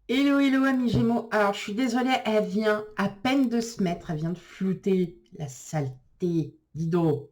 Hello, hello, amis Gémeaux. Alors, je suis désolée, elle vient à peine de se mettre, elle vient de flouter la saleté. Dis donc.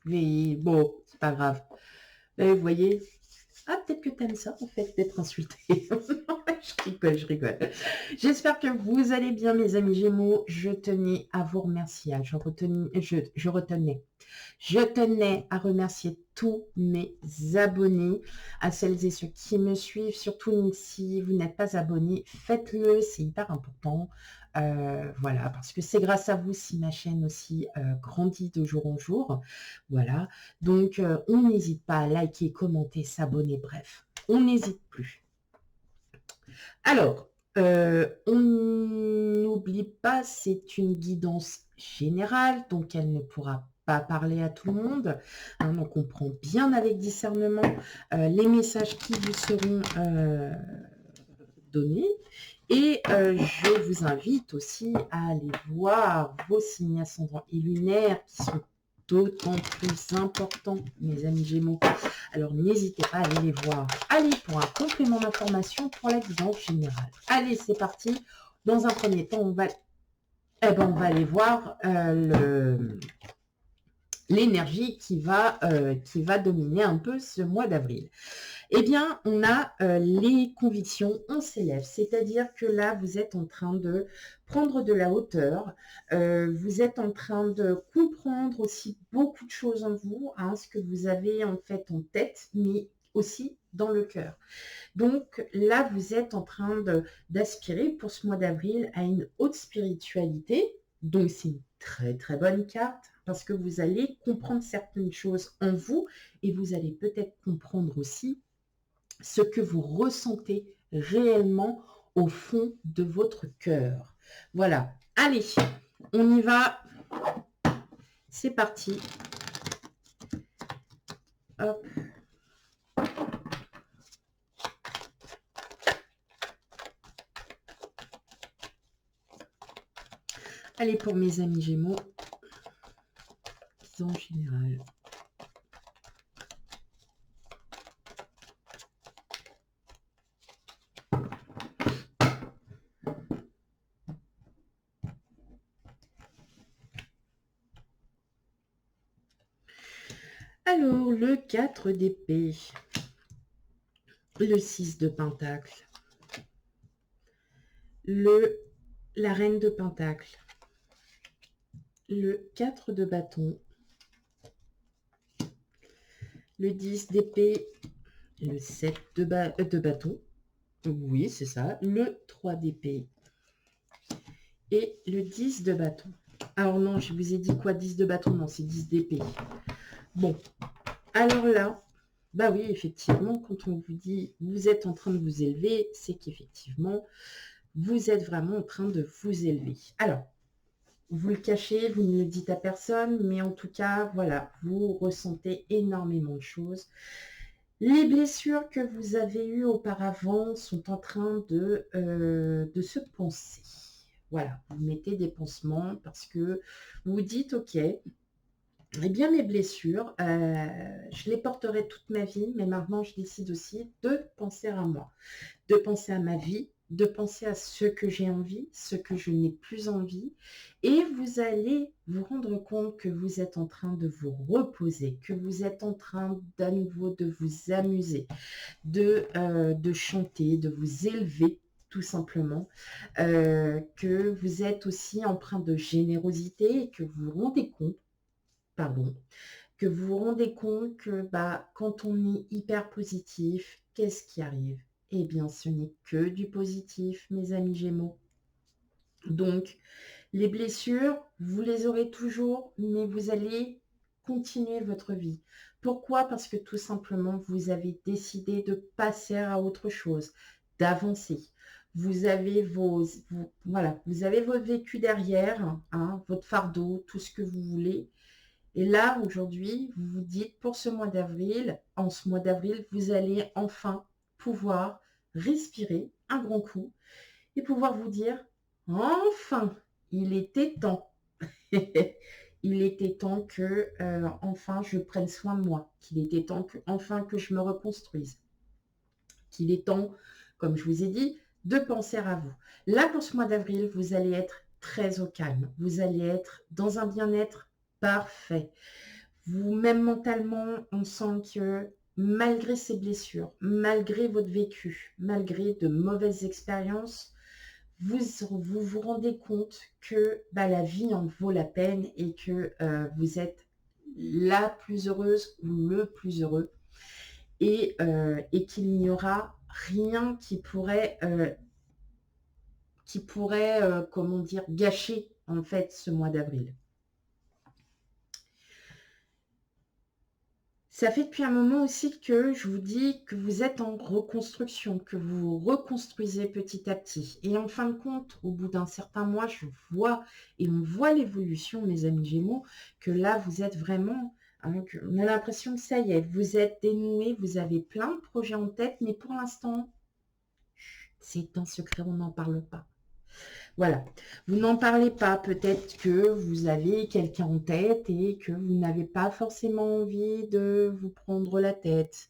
Mais bon, c'est pas grave. Vous voyez, ah, peut-être que t'aimes ça, en fait, d'être insulté. Non, je rigole, je rigole. J'espère que vous allez bien, mes amis Gémeaux. Je tenais à vous remercier. Je tenais à remercier tous mes abonnés, à celles et ceux qui me suivent. Surtout si vous n'êtes pas abonné, faites-le, c'est hyper important. Voilà, parce que c'est grâce à vous si ma chaîne aussi grandit de jour en jour. Voilà, donc on n'hésite pas à liker, commenter, s'abonner, bref, on n'hésite plus. Alors, on n'oublie pas, c'est une guidance générale, donc elle ne pourra pas parler à tout le monde. Hein, donc on prend bien avec discernement les messages qui vous seront donnés. Et je vous invite aussi à aller voir vos signes ascendants et lunaires qui sont d'autant plus importants, mes amis Gémeaux. Alors n'hésitez pas à aller les voir. Allez, pour un complément d'information pour la guidance générale. Allez, c'est parti. Dans un premier temps, on va aller voir l'énergie qui va dominer un peu ce mois d'avril. Eh bien, on a les convictions, on s'élève. C'est-à-dire que là, vous êtes en train de prendre de la hauteur. Vous êtes en train de comprendre aussi beaucoup de choses en vous, hein, ce que vous avez en fait en tête, mais aussi dans le cœur. Donc là, vous êtes en train d'aspirer pour ce mois d'avril à une haute spiritualité. Donc c'est une très très bonne carte parce que vous allez comprendre certaines choses en vous et vous allez peut-être comprendre aussi ce que vous ressentez réellement au fond de votre cœur. Voilà. Allez, on y va. C'est parti. Hop. Allez, pour mes amis Gémeaux, en général. Alors, le 4 d'épée, le 6 de pentacle, la reine de pentacle, le 4 de bâton, le 10 d'épée, le 7 de bâton, oui, c'est ça, le 3 d'épée et le 10 de bâton. Alors non, je vous ai dit quoi, 10 de bâton? Non, c'est 10 d'épée. Bon, alors là, bah oui, effectivement, quand on vous dit vous êtes en train de vous élever, c'est qu'effectivement, vous êtes vraiment en train de vous élever. Alors, vous le cachez, vous ne le dites à personne, mais en tout cas, voilà, vous ressentez énormément de choses. Les blessures que vous avez eues auparavant sont en train de se panser. Voilà, vous mettez des pansements parce que vous dites, ok, eh bien mes blessures, je les porterai toute ma vie, mais maintenant je décide aussi de penser à moi, de penser à ma vie, de penser à ce que j'ai envie, ce que je n'ai plus envie. Et vous allez vous rendre compte que vous êtes en train de vous reposer, que vous êtes en train d'à nouveau de vous amuser, de chanter, de vous élever tout simplement, que vous êtes aussi empreint de générosité et que vous vous rendez compte, pardon, que vous vous rendez compte que quand on est hyper positif, qu'est-ce qui arrive? Eh bien, ce n'est que du positif, mes amis Gémeaux. Donc, les blessures, vous les aurez toujours, mais vous allez continuer votre vie. Pourquoi? Parce que tout simplement, vous avez décidé de passer à autre chose, d'avancer. Vous avez voilà, vous avez votre vécu derrière, hein, votre fardeau, tout ce que vous voulez. Et là, aujourd'hui, vous vous dites, pour ce mois d'avril, en ce mois d'avril, vous allez enfin pouvoir respirer un grand coup et pouvoir vous dire, enfin, il était temps. Il était temps que, enfin, je prenne soin de moi, qu'il était temps que, enfin, que je me reconstruise, qu'il est temps, comme je vous ai dit, de penser à vous. Là, pour ce mois d'avril, vous allez être très au calme. Vous allez être dans un bien-être parfait. Vous-même mentalement, on sent que malgré ces blessures, malgré votre vécu, malgré de mauvaises expériences, vous rendez compte que la vie en vaut la peine et que vous êtes la plus heureuse ou le plus heureux et qu'il n'y aura rien qui pourrait comment dire, gâcher en fait ce mois d'avril. Ça fait depuis un moment aussi que je vous dis que vous êtes en reconstruction, que vous vous reconstruisez petit à petit. Et en fin de compte, au bout d'un certain mois, je vois, et on voit l'évolution, mes amis Gémeaux, que là, vous êtes vraiment, on a l'impression que ça y est, vous êtes dénoués, vous avez plein de projets en tête, mais pour l'instant, c'est un secret, on n'en parle pas. Voilà, vous n'en parlez pas, peut-être que vous avez quelqu'un en tête et que vous n'avez pas forcément envie de vous prendre la tête,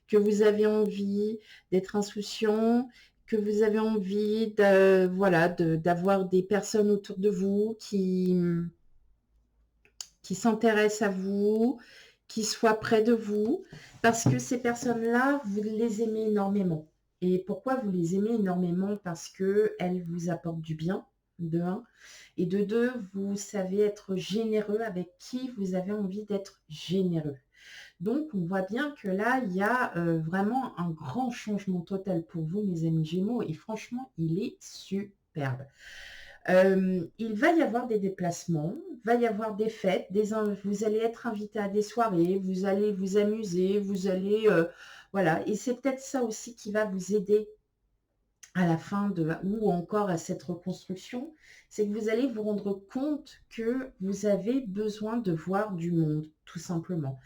que vous avez envie d'être insouciant, que vous avez envie d'avoir des personnes autour de vous qui s'intéressent à vous, qui soient près de vous, parce que ces personnes-là, vous les aimez énormément. Et pourquoi vous les aimez énormément? Parce qu'elles vous apportent du bien, de un. Et de deux, vous savez être généreux avec qui vous avez envie d'être généreux. Donc, on voit bien que là, il y a vraiment un grand changement total pour vous, mes amis Gémeaux. Et franchement, il est superbe. Il va y avoir des déplacements, il va y avoir des fêtes, vous allez être invité à des soirées, vous allez vous amuser, vous allez... voilà, et c'est peut-être ça aussi qui va vous aider à la fin ou encore à cette reconstruction, c'est que vous allez vous rendre compte que vous avez besoin de voir du monde, tout simplement.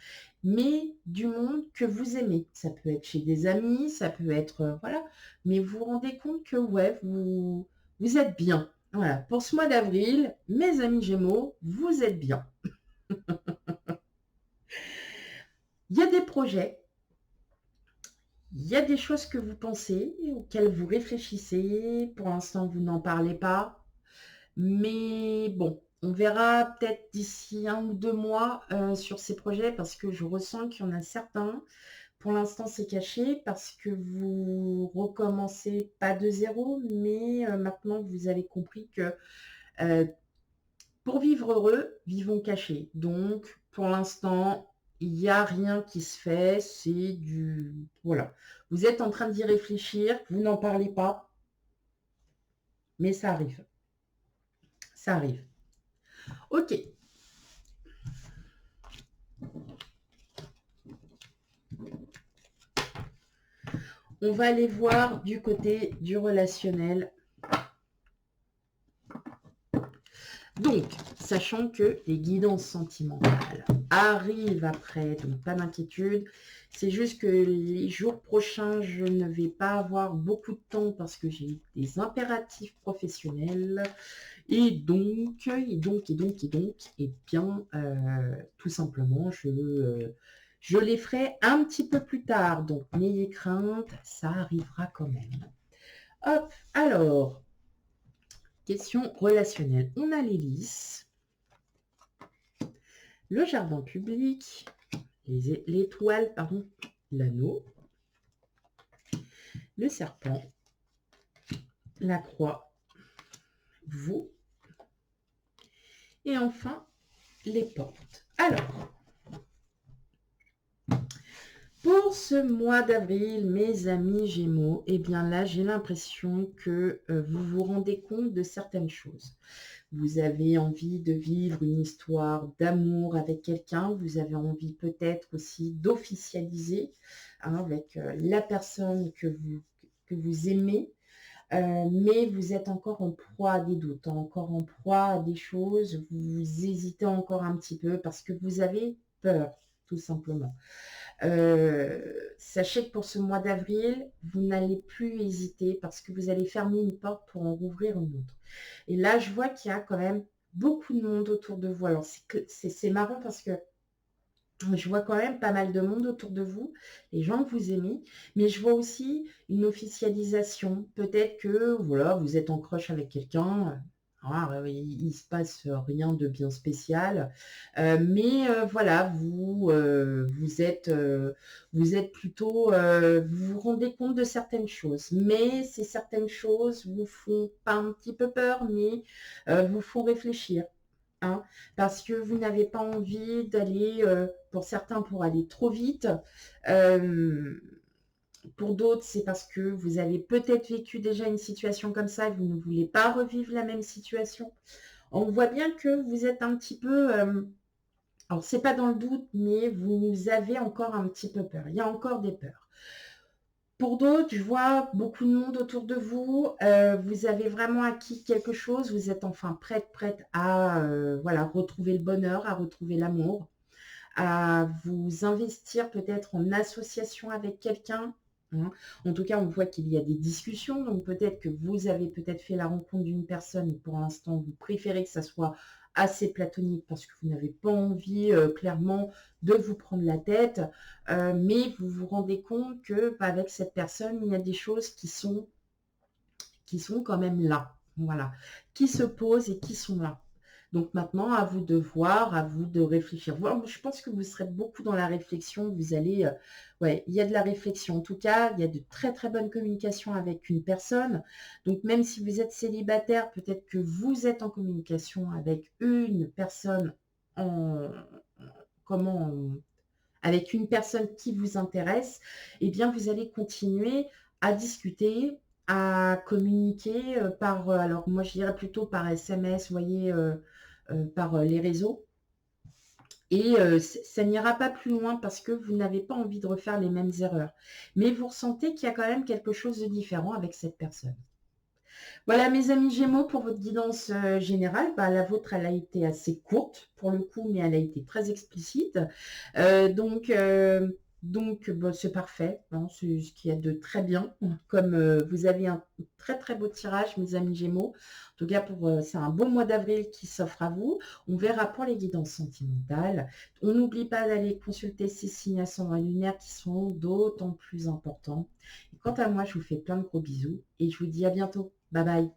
Mais du monde que vous aimez. Ça peut être chez des amis, ça peut être... voilà, mais vous vous rendez compte que, ouais, vous êtes bien. Voilà, pour ce mois d'avril, mes amis Gémeaux, vous êtes bien. Il y a des projets, il y a des choses que vous pensez, auxquelles vous réfléchissez. Pour l'instant, vous n'en parlez pas. Mais bon, on verra peut-être d'ici 1 ou 2 mois sur ces projets parce que je ressens qu'il y en a certains. Pour l'instant, c'est caché parce que vous recommencez pas de zéro, mais maintenant, vous avez compris que euh, pour vivre heureux, vivons cachés. Donc, pour l'instant, il n'y a rien qui se fait. C'est du... Voilà. Vous êtes en train d'y réfléchir. Vous n'en parlez pas. Mais ça arrive. Ça arrive. Ok. On va aller voir du côté du relationnel. Donc, sachant que les guidances sentimentales arrivent après, donc pas d'inquiétude. C'est juste que les jours prochains, je ne vais pas avoir beaucoup de temps parce que j'ai des impératifs professionnels. Et donc, et bien, tout simplement, je les ferai un petit peu plus tard. Donc, n'ayez crainte, ça arrivera quand même. Hop, alors, question relationnelle. On a l'hélice, le jardin public, l'étoile, pardon, l'anneau, le serpent, la croix, vous, et enfin, les portes. Alors, pour ce mois d'avril, mes amis Gémeaux, eh bien là, j'ai l'impression que vous vous rendez compte de certaines choses. Vous avez envie de vivre une histoire d'amour avec quelqu'un. Vous avez envie peut-être aussi d'officialiser avec la personne que vous aimez. Mais vous êtes encore en proie à des doutes, encore en proie à des choses. Vous hésitez encore un petit peu parce que vous avez peur, tout simplement. Sachez que pour ce mois d'avril, vous n'allez plus hésiter parce que vous allez fermer une porte pour en rouvrir une autre. Et là, je vois qu'il y a quand même beaucoup de monde autour de vous. Alors, c'est marrant parce que Je vois quand même pas mal de monde autour de vous, les gens que vous aimez, mais je vois aussi une officialisation. Peut-être que voilà, vous êtes en crush avec quelqu'un, il se passe rien de bien spécial, mais voilà, vous êtes plutôt, vous vous rendez compte de certaines choses, mais ces certaines choses vous font pas un petit peu peur, mais vous font réfléchir. Hein, parce que vous n'avez pas envie d'aller, pour certains, pour aller trop vite. Euh, pour d'autres, c'est parce que vous avez peut-être vécu déjà une situation comme ça et vous ne voulez pas revivre la même situation. On voit bien que vous êtes un petit peu, alors c'est pas dans le doute, mais vous avez encore un petit peu peur. Il y a encore des peurs. Pour d'autres, je vois beaucoup de monde autour de vous. Vous avez vraiment acquis quelque chose. Vous êtes enfin prête à voilà, retrouver le bonheur, à retrouver l'amour, à vous investir peut-être en association avec quelqu'un. Hein. En tout cas, on voit qu'il y a des discussions. Donc peut-être que vous avez peut-être fait la rencontre d'une personne et pour l'instant, vous préférez que ça soit assez platonique parce que vous n'avez pas envie clairement de vous prendre la tête, mais vous vous rendez compte que avec cette personne, il y a des choses qui sont quand même là, voilà, qui se posent et qui sont là. Donc maintenant, à vous de voir, à vous de réfléchir. Voilà, je pense que vous serez beaucoup dans la réflexion. Vous allez, ouais, il y a de la réflexion. En tout cas, il y a de très très bonnes communications avec une personne. Donc même si vous êtes célibataire, peut-être que vous êtes en communication avec une personne en comment avec une personne qui vous intéresse, eh bien, vous allez continuer à discuter, à communiquer par, alors moi je dirais plutôt par SMS, vous voyez, par les réseaux. Et ça n'ira pas plus loin parce que vous n'avez pas envie de refaire les mêmes erreurs. Mais vous ressentez qu'il y a quand même quelque chose de différent avec cette personne. Voilà, mes amis Gémeaux, pour votre guidance générale. Bah, la vôtre, elle a été assez courte pour le coup, mais elle a été très explicite. Euh, donc, euh, donc, c'est parfait. Hein, c'est ce qu'il y a de très bien. Comme vous avez un très très beau tirage, mes amis Gémeaux. En tout cas, c'est un bon mois d'avril qui s'offre à vous. On verra pour les guidances sentimentales. On n'oublie pas d'aller consulter ces signes ascendants et lunaires qui sont d'autant plus importants. Et quant à moi, je vous fais plein de gros bisous et je vous dis à bientôt. Bye bye.